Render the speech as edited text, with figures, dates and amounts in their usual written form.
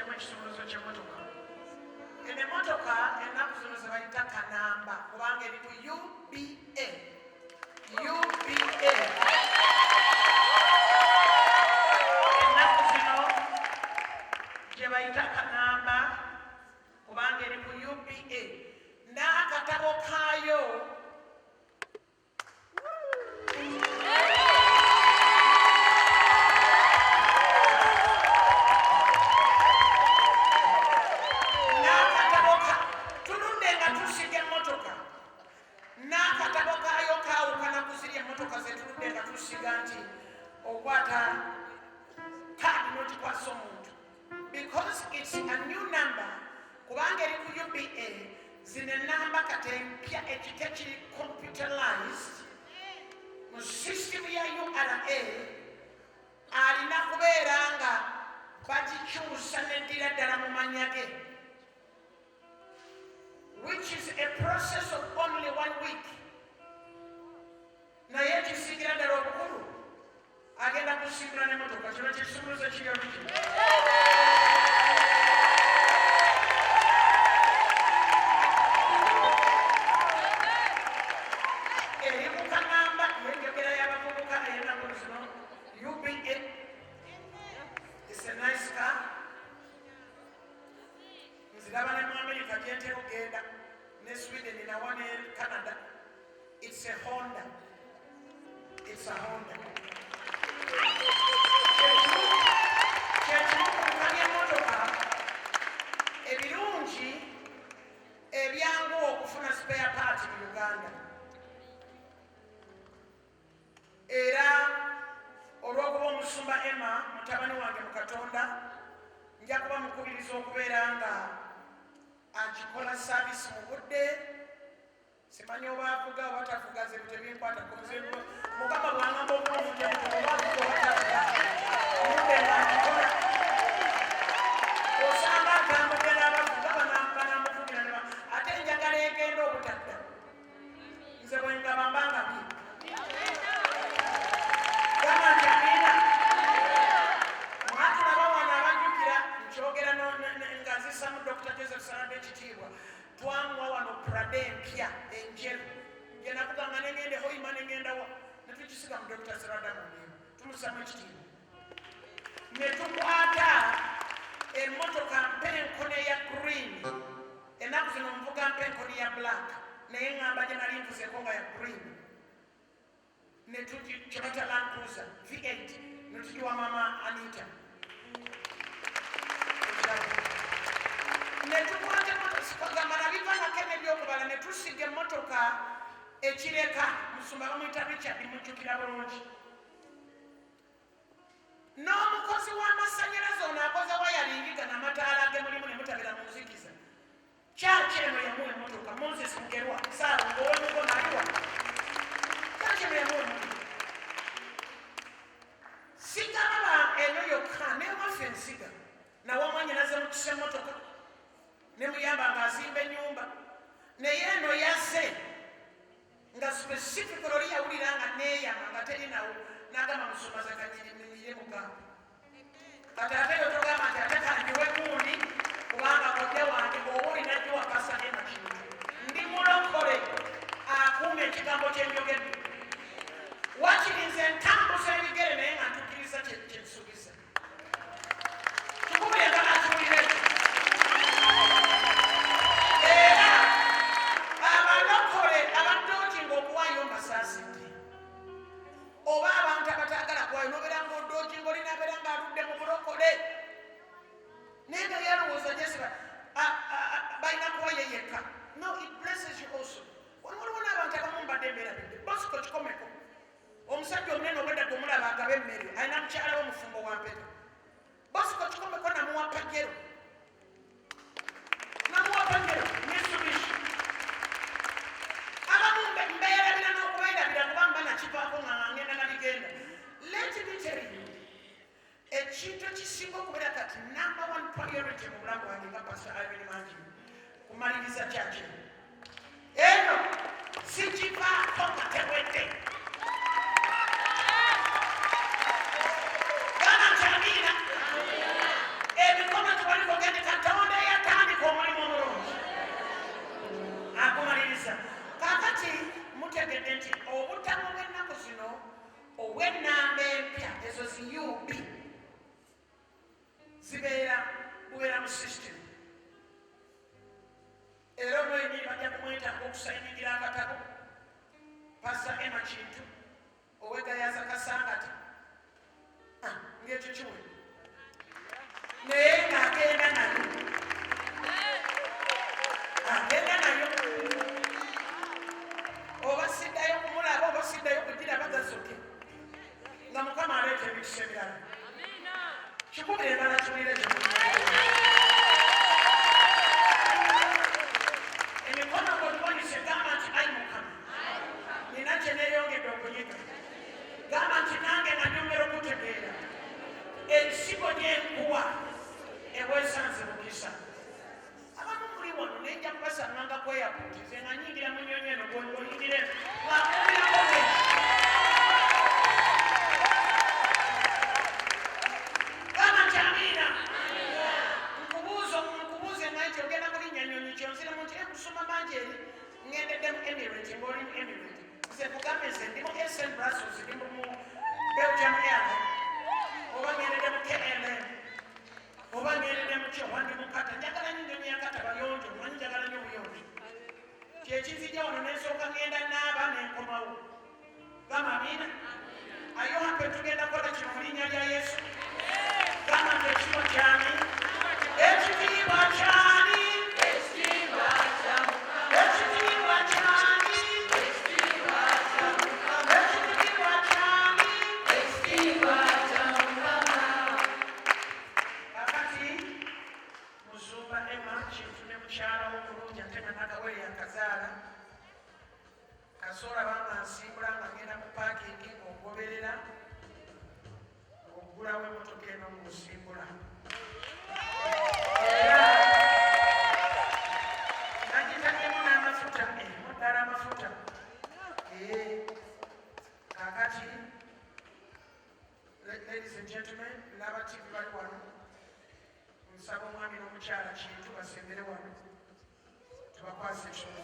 tuteekemu ekisumuluzo ky'emmotoka. Eno emmotoka ennaku zino ze bayita kanamba kubanga eri ku UBA. Ennaku zino gye bayita kanamba kubanga eri ku UBA n'akatabo kaayo because it's a new number kubanga eri ku UBA zino enamba kati empya ekikekiri computerized mu system ya URA alina kubeera nga bagikyusa neddira ddala mu manya ge, which is a process of only 1 week. Naye ekisingira ddala obukulu agenda kusimbula n'emmotoka. Kino kyekisumuluzo kiryo luki eri mu kanamba yenjogera y'abavubuka ey'ennaku zino. UBA is a nice car. Nziraba ne mu America gyentera okugenda ne Sweden nawa ne Canada. It's a Honda. It's a Honda. Kyekimukukanya emmotoka ebirungi ebyanguwa okufuna spare part mu Uganda. Era olw'okuba omusumba Emma mutabani wange mu Katonda nja kuba mukubiriza okubeera nga agikola service mu budde. Simanyi oba avuga oba tavuga, ze tebinkwata konzebo mukama bwangamba okumuvudde oba avuga oba tavuga omudde ng'agikola. Osanga atambudde n'abavuga banamuvugira ne ate enjagala egenda obutadda nze bwe ngaba mbanga bi gamba nti amiina mwatulaba wano abajjukira nkyogera ng'azisamu Dr. Joseph Sarade ekitiibwa twamuwa wano Prado empya enjeru gye navuga nga negende hoima negenda wa ne tukisiga mu Dr. Sarada mulimu tumusamu ekitiibwa ne tukwata emmotoka mpenkone ya green. Ennaku zino nvuga mpenkone ya black naye ngamba gye nali nvuzeeko nga ya green. Ne kyebata Land Cruiser V8 ne tugiwa mama Anita. Ne tukwata gamba nabiva nako n'ebyokubala ne tusiga emmotoka ekireka musumba bamuyita Richard mujjukira bulungi. N'omukozi w'amasannyalaze ono akoze wayalingiga n'amataala ge mulimu ne mutabira mu nzikiza. Kyaki eno yamuwa emmotoka Moses Mugerwa Saawa ng'owemiko naliwa. Kyaki eno yamuwa emmotoka. Sigaba eno yokka n'ewaffe ensiga nawamwannyinaze mukisa emmotoka ne muyamba ng'azimba ennyumba. Naye eno yazze nga specific oli yawulira nga neeyama nga teri nawo n'agamba musomaza kanyirimirire mugamba. Kati ate yo togamba nti ate kandiwe gundi kubanga kodde wange oba olina giwakasa ema kintu. Ndi mulokole akuuma ekigambo kyenjogedde. Wakiri nze ntambuza ebigere naye nga ntukkiriza kyensuubiza. Kikubire nga natuulira ekyo. Era abalokole abadookinga okuwaayo mbasaasidde. Oba abantu abataagala kuwaayo n'obeera ng'odookinga olina abeera ng'aludde mu bulokole. Naye nga yalowooza gyesiba balina kuwayo yekka. No, it blesses you also. Waliwo n'abantu abamu mbadde mbeerabidde. Bosco kikomeko. Omusajja omunene obwedda gwe omulaba agaba emmere alina mukyala we omufumbo wa mpeta. Bosco kikomeko namuwa pajero. Namuwa pajero Mitsubishi. Abamu mbeerabira n'okubeerabira kuba mba nakivaako nga ngenda nabigenda. Let me tell you, ekintu ekisinga okubeera kati number 1 priority mu bulamu bwange nga Pastor Irene Manji kumaliriza kyaki. Eno sikivaako nga tewedde. Gana nti amiina. Emikono tebaliko mutegedde nti obutamu bw'ennaku zino obw'ennamba empya ezo ziyubi bubeera mu system. Era olwenyini bajja kumwetaaga okusayinigira akatabo Pastor Emma Kintu owegayaza Kasangati ng'ekyo kiwe naye ng'agenda nayo oba siddayo kumulaba oba siddayo kugiraba gazoke nga Mukama aleeta ebikisa ebirala kikubira endala kiwulire kyo emikono gotubonise gamba nti ayi Mukama nina kye neeyongedde okunyiga gamba nti nange nanyongera okutegeera ensigo gyenkuwa ebwesanze mukisa abamu muli wano nejja kubasanganga kweyaputize nga nyingira mu nnyonyi eno oyingire ngakubirakobe gamba nti amiina nkubuuze naye kyogenda kulinnya nnyonyi kyonziramu nti ekusoma mangi eri ngendedde mu Emirate ng'oli mu Emirate nze kugambe nze ndi mu SN Brussels ndi mu Belgium Airline oba ngendedde mu KLM oba ngendedde mu kyo oba ndi mu Kata njagala nnyo nnyonyi ya Kata bayonjo manyi njagala nnyo obuyonjo kyekizijja wano nensooka ngenda naaba nenkomawo gamba amiina ayo hape tugenda kukola kino mu linnya lya Yesu gamba nti ekitiibwa kyani ekitiibwa kyani ekitiibwa kyani ekitiibwa kyani ekitiibwa kakati Muzumba Emma Kintu ne mukyala w'omulungi ate nga nakawere akazaala kasoola banga nsimbula nga ngenda mu paakingi ng'ogoberera ng'oggulawo emmotoka eno ng'osimbula era nagitaddemu n'amafuta erimu ddala amafuta kakati ladies and gentlemen n'abativi bali wano nsaba omwami n'omukyala Kintu basembere wano tubakwasa ekitabo